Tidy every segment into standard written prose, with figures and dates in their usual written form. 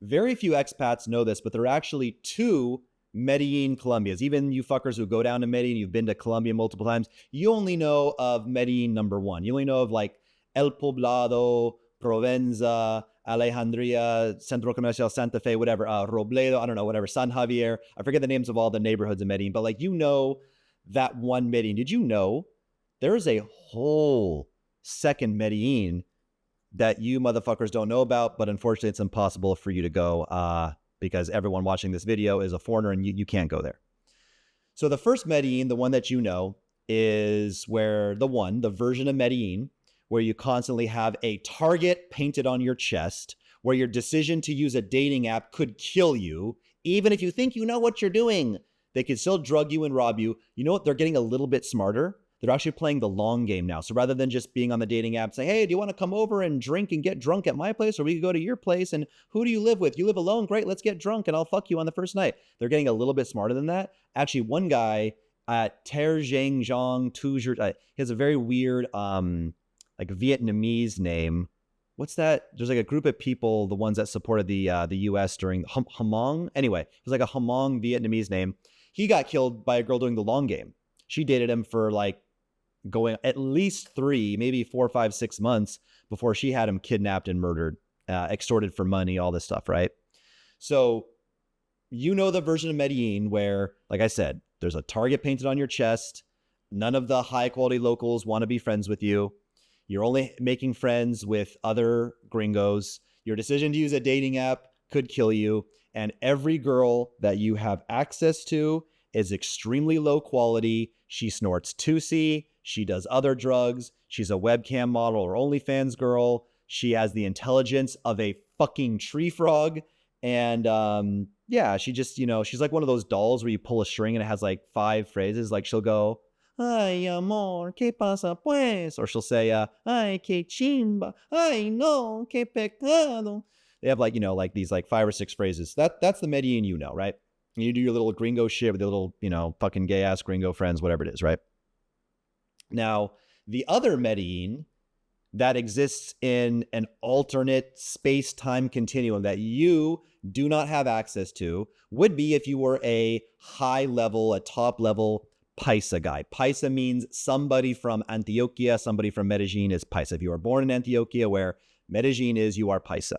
Very few expats know this, but there are actually two Medellin Colombias. Even you fuckers who go down to Medellin, you've been to Colombia multiple times, you only know of Medellin number one. You only know of like El Poblado, Provenza, Alejandria, Centro Comercial Santa Fe, whatever, Robledo, I don't know, whatever, San Javier. I forget the names of all the neighborhoods in Medellin, but like, you know, that one Medellin. Did you know there is a whole second Medellin that you motherfuckers don't know about, but unfortunately it's impossible for you to go because everyone watching this video is a foreigner and you can't go there. So the first Medellin, the one that you know, is where the version of Medellin, where you constantly have a target painted on your chest, where your decision to use a dating app could kill you. Even if you think you know what you're doing, they could still drug you and rob you. You know what? They're getting a little bit smarter. They're actually playing the long game now. So rather than just being on the dating app saying, hey, do you want to come over and drink and get drunk at my place? Or we could go to your place. And who do you live with? You live alone? Great, let's get drunk and I'll fuck you on the first night. They're getting a little bit smarter than that. Actually, one guy at Ter Giang Zhang Toujours, he has a very weird like Vietnamese name. What's that? There's like a group of people, the ones that supported the US during Hmong. Anyway, it was like a Hmong Vietnamese name. He got killed by a girl doing the long game. She dated him for like going at least 3, maybe 4, 5, 6 months before she had him kidnapped and murdered, extorted for money, all this stuff, right? So you know the version of Medellin where, like I said, there's a target painted on your chest. None of the high quality locals want to be friends with you. You're only making friends with other gringos. Your decision to use a dating app could kill you. And every girl that you have access to is extremely low quality. She snorts 2C. She does other drugs. She's a webcam model or OnlyFans girl. She has the intelligence of a fucking tree frog. And yeah, she just, you know, she's like one of those dolls where you pull a string and it has like 5 phrases. Like she'll go, ay, amor, ¿qué pasa pues? Or she'll say, ay, qué chimba, ay, no, qué pecado. They have like, you know, like these like 5 or 6 phrases. That's the Medellin, you know, right? And you do your little gringo shit with your little, you know, fucking gay ass gringo friends, whatever it is, right? Now, the other Medellin that exists in an alternate space-time continuum that you do not have access to would be if you were a high level, a top level Paisa guy. Paisa means somebody from Antioquia, somebody from Medellin is Paisa. If you are born in Antioquia, where Medellin is, you are Paisa.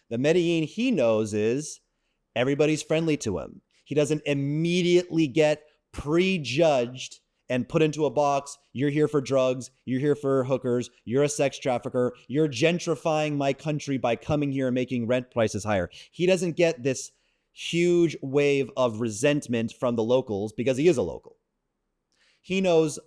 The Medellin he knows is everybody's friendly to him. He doesn't immediately get prejudged and put into a box. You're here for drugs. You're here for hookers. You're a sex trafficker. You're gentrifying my country by coming here and making rent prices higher. He doesn't get this huge wave of resentment from the locals because he is a local. He knows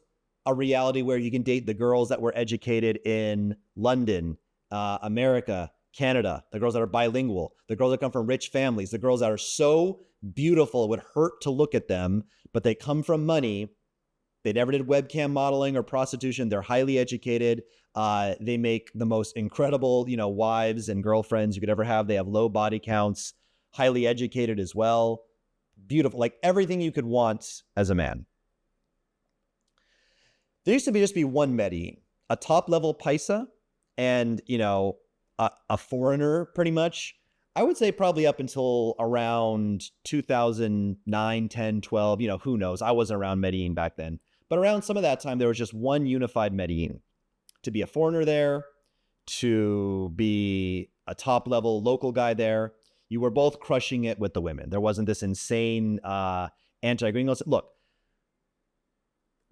a reality where you can date the girls that were educated in London, America, Canada, the girls that are bilingual, the girls that come from rich families, the girls that are so beautiful, it would hurt to look at them, but they come from money. They never did webcam modeling or prostitution. They're highly educated. They make the most incredible, you know, wives and girlfriends you could ever have. They have low body counts, highly educated as well. Beautiful, like everything you could want as a man. There used to just be one Medellin, a top level Paisa, and, you know, a foreigner pretty much. I would say probably up until around 2009, 10, 12, you know, who knows? I wasn't around Medellin back then. But around some of that time, there was just one unified Medellin. To be a foreigner there, to be a top level local guy there, you were both crushing it with the women. There wasn't this insane anti-gringos. Look,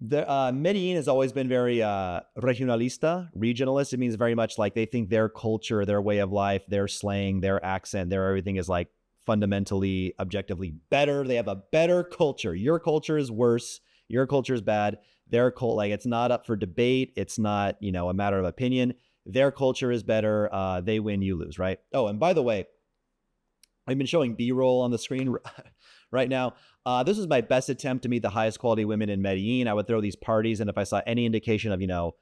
Medellin has always been very regionalista, regionalist. It means very much like they think their culture, their way of life, their slang, their accent, their everything is like fundamentally, objectively better. They have a better culture. Your culture is worse. Your culture is bad. Their cult, like it's not up for debate. It's not, you know, a matter of opinion. Their culture is better. They win, you lose, right? Oh, and by the way, I've been showing B-roll on the screen right now. This was my best attempt to meet the highest quality women in Medellin. I would throw these parties, and if I saw any indication of, you know,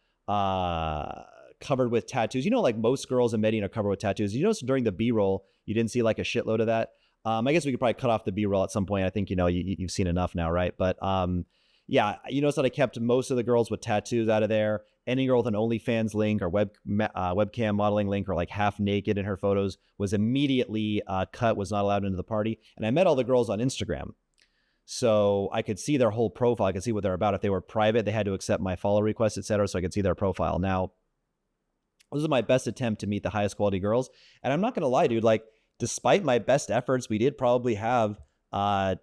covered with tattoos, you know, like most girls in Medellin are covered with tattoos. You notice during the B-roll, you didn't see like a shitload of that. I guess we could probably cut off the B-roll at some point. I think, you know, you've seen enough now, right? But yeah, you notice that I kept most of the girls with tattoos out of there. Any girl with an OnlyFans link or webcam modeling link or like half naked in her photos was immediately cut, was not allowed into the party. And I met all the girls on Instagram. So I could see their whole profile. I could see what they're about. If they were private, they had to accept my follow request, etc. So I could see their profile. Now, this is my best attempt to meet the highest quality girls. And I'm not going to lie, dude, like, despite my best efforts, we did probably have 10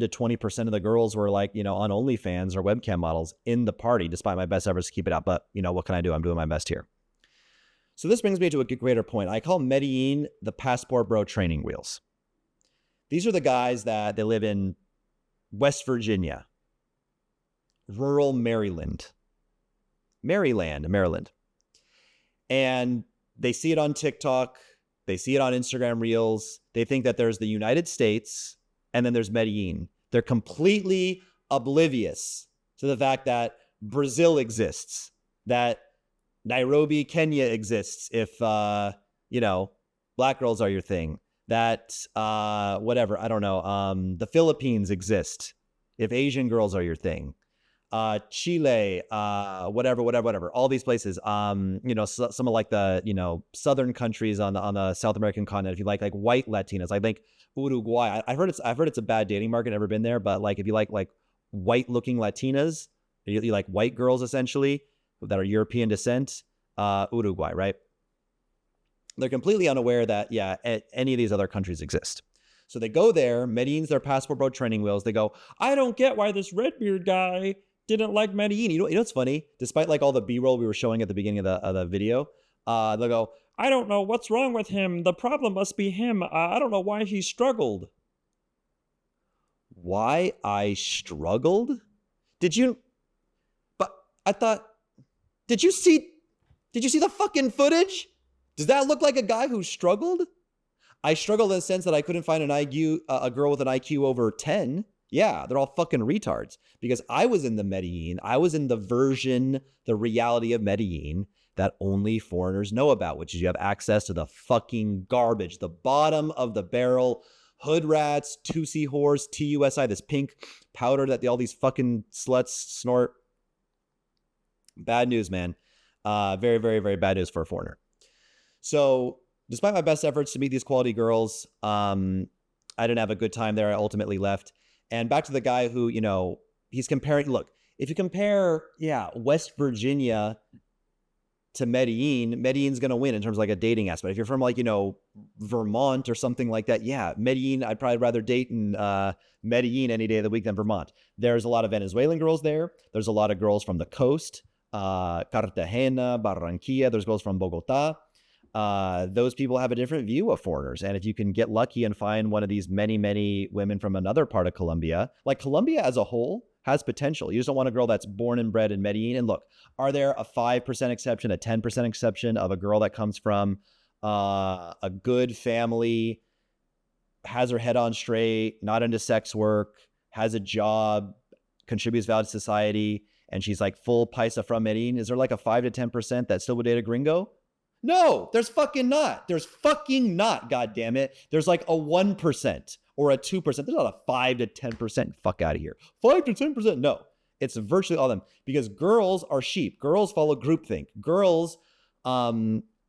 to 20% of the girls were like, you know, on OnlyFans or webcam models in the party, despite my best efforts to keep it out. But, you know, what can I do? I'm doing my best here. So this brings me to a greater point. I call Medellin the passport bro training wheels. These are the guys that they live in West Virginia, rural Maryland. And they see it on TikTok. They see it on Instagram Reels. They think that there's the United States and then there's Medellin. They're completely oblivious to the fact that Brazil exists, that Nairobi, Kenya exists if, you know, black girls are your thing, that whatever, I don't know, the Philippines exist if Asian girls are your thing. Chile, whatever, all these places, you know, some of like the, you know, southern countries on the South American continent. If you like white Latinas, I think Uruguay. I've heard it's a bad dating market. Never been there, but like if you like white looking Latinas, you like white girls essentially that are European descent, Uruguay, right? They're completely unaware that any of these other countries exist. So they go there. Medellin's their passport bro training wheels. They go, I don't get why this Redbeard guy didn't like Medellin. You know what's funny? Despite like all the B-roll we were showing at the beginning of the video, they'll go, I don't know what's wrong with him. The problem must be him. I don't know why he struggled. Why I struggled? Did you see the fucking footage? Does that look like a guy who struggled? I struggled in the sense that I couldn't find a girl with an IQ over 10. Yeah, they're all fucking retards. Because I was in the Medellin. I was in the reality of Medellin that only foreigners know about, which is you have access to the fucking garbage, the bottom of the barrel, hood rats, Tusi whores, TUSI, this pink powder that all these fucking sluts snort. Bad news, man. Very, very, very bad news for a foreigner. So despite my best efforts to meet these quality girls, I didn't have a good time there. I ultimately left. And back to the guy who, you know, he's comparing. Look, if you compare, West Virginia to Medellin, Medellin's going to win in terms of like a dating aspect. If you're from like, you know, Vermont or something like that, Medellin, I'd probably rather date in Medellin any day of the week than Vermont. There's a lot of Venezuelan girls there. There's a lot of girls from the coast, Cartagena, Barranquilla. There's girls from Bogota. Those people have a different view of foreigners. And if you can get lucky and find one of these many, many women from another part of Colombia, like Colombia as a whole has potential. You just don't want a girl that's born and bred in Medellin. And look, are there a 5% exception, a 10% exception of a girl that comes from a good family, has her head on straight, not into sex work, has a job, contributes value to society, and she's like full paisa from Medellin? Is there like a 5 to 10% that still would date a gringo? No, there's fucking not. There's fucking not, God damn it. There's like a 1% or a 2%. There's not a 5 to 10%. Fuck out of here. 5 to 10%. No, it's virtually all of them because girls are sheep. Girls follow groupthink. Girls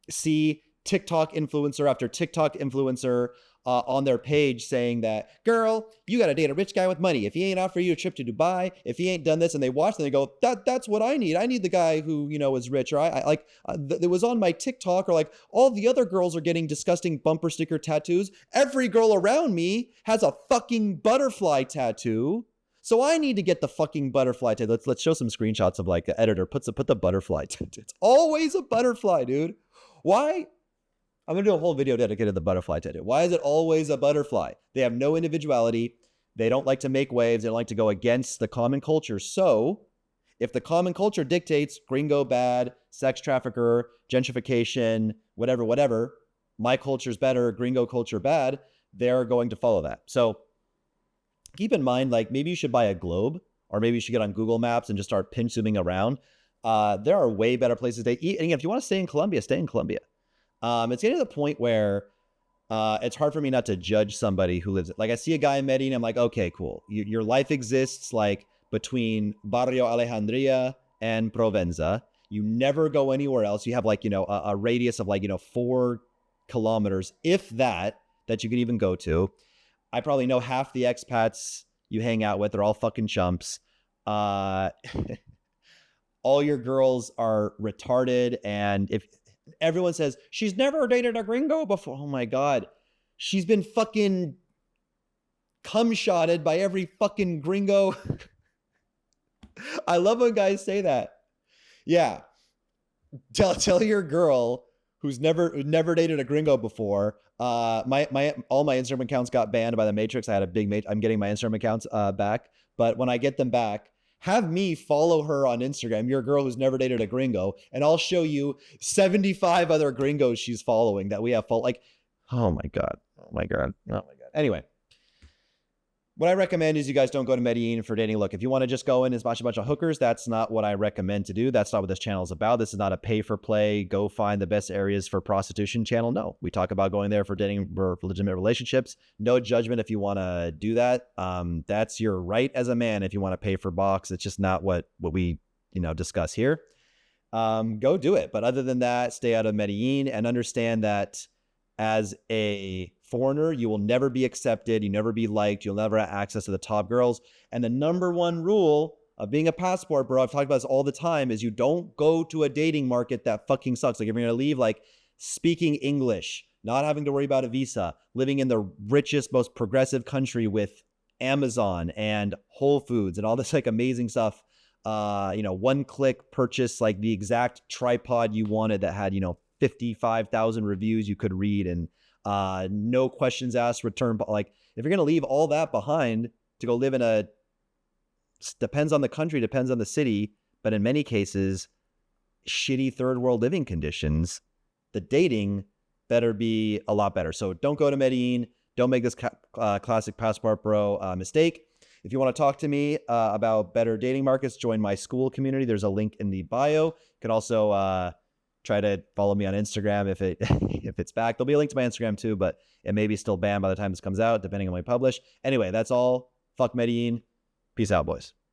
see TikTok influencer after TikTok influencer on their page saying that, girl, you got to date a rich guy with money. If he ain't offer you a trip to Dubai, if he ain't done this, and they watch and they go, that's what I need. I need the guy who, you know, is rich. Or it was on my TikTok, or like all the other girls are getting disgusting bumper sticker tattoos. Every girl around me has a fucking butterfly tattoo. So I need to get the fucking butterfly tattoo. Let's show some screenshots of like the editor put the butterfly tattoo. It's always a butterfly, dude. Why? I'm going to do a whole video dedicated to the butterfly tattoo. Why is it always a butterfly? They have no individuality. They don't like to make waves. They don't like to go against the common culture. So if the common culture dictates gringo bad, sex trafficker, gentrification, whatever, my culture's better, gringo culture bad, they're going to follow that. So keep in mind, like maybe you should buy a globe, or maybe you should get on Google Maps and just start pinch zooming around. There are way better places to eat. And again, if you want to stay in Colombia, stay in Colombia. It's getting to the point where it's hard for me not to judge somebody who lives it. Like I see a guy in Medellin, I'm like, okay, cool. Your life exists. Like between Barrio Alejandria and Provenza. You never go anywhere else. You have like, a radius of like, 4 kilometers, if that you can even go to. I probably know half the expats you hang out with. They're all fucking chumps. All your girls are retarded. And if everyone says, she's never dated a gringo before. Oh my God. She's been fucking cum-shotted by every fucking gringo. I love when guys say that. Yeah. Tell your girl who's never dated a gringo before. All my Instagram accounts got banned by the Matrix. I had a big I'm getting my Instagram accounts back. But when I get them back, have me follow her on Instagram, your girl who's never dated a gringo, and I'll show you 75 other gringos she's following that we have like, oh my God. Anyway, what I recommend is you guys don't go to Medellin for dating. Look, if you want to just go in and watch a bunch of hookers, that's not what I recommend to do. That's not what this channel is about. This is not a pay for play, go find the best areas for prostitution channel. No, we talk about going there for dating, for legitimate relationships. No judgment if you want to do that. That's your right as a man if you want to pay for box. It's just not what we discuss here. Go do it. But other than that, stay out of Medellin and understand that as a foreigner, you will never be accepted. You never be liked. You'll never have access to the top girls. And the number one rule of being a passport bro, I've talked about this all the time, is you don't go to a dating market that fucking sucks. Like if you're going to leave, like speaking English, not having to worry about a visa, living in the richest, most progressive country with Amazon and Whole Foods and all this like amazing stuff. One click purchase, like the exact tripod you wanted that had, 55,000 reviews you could read, and no questions asked, return. Like if you're going to leave all that behind to go live in depends on the country, depends on the city, but in many cases, shitty third world living conditions, the dating better be a lot better. So don't go to Medellin. Don't make this classic passport bro mistake. If you want to talk to me about better dating markets, join my Skool community. There's a link in the bio. You can also try to follow me on Instagram if it's back. There'll be a link to my Instagram too, but it may be still banned by the time this comes out, depending on when I publish. Anyway, that's all. Fuck Medellin. Peace out, boys.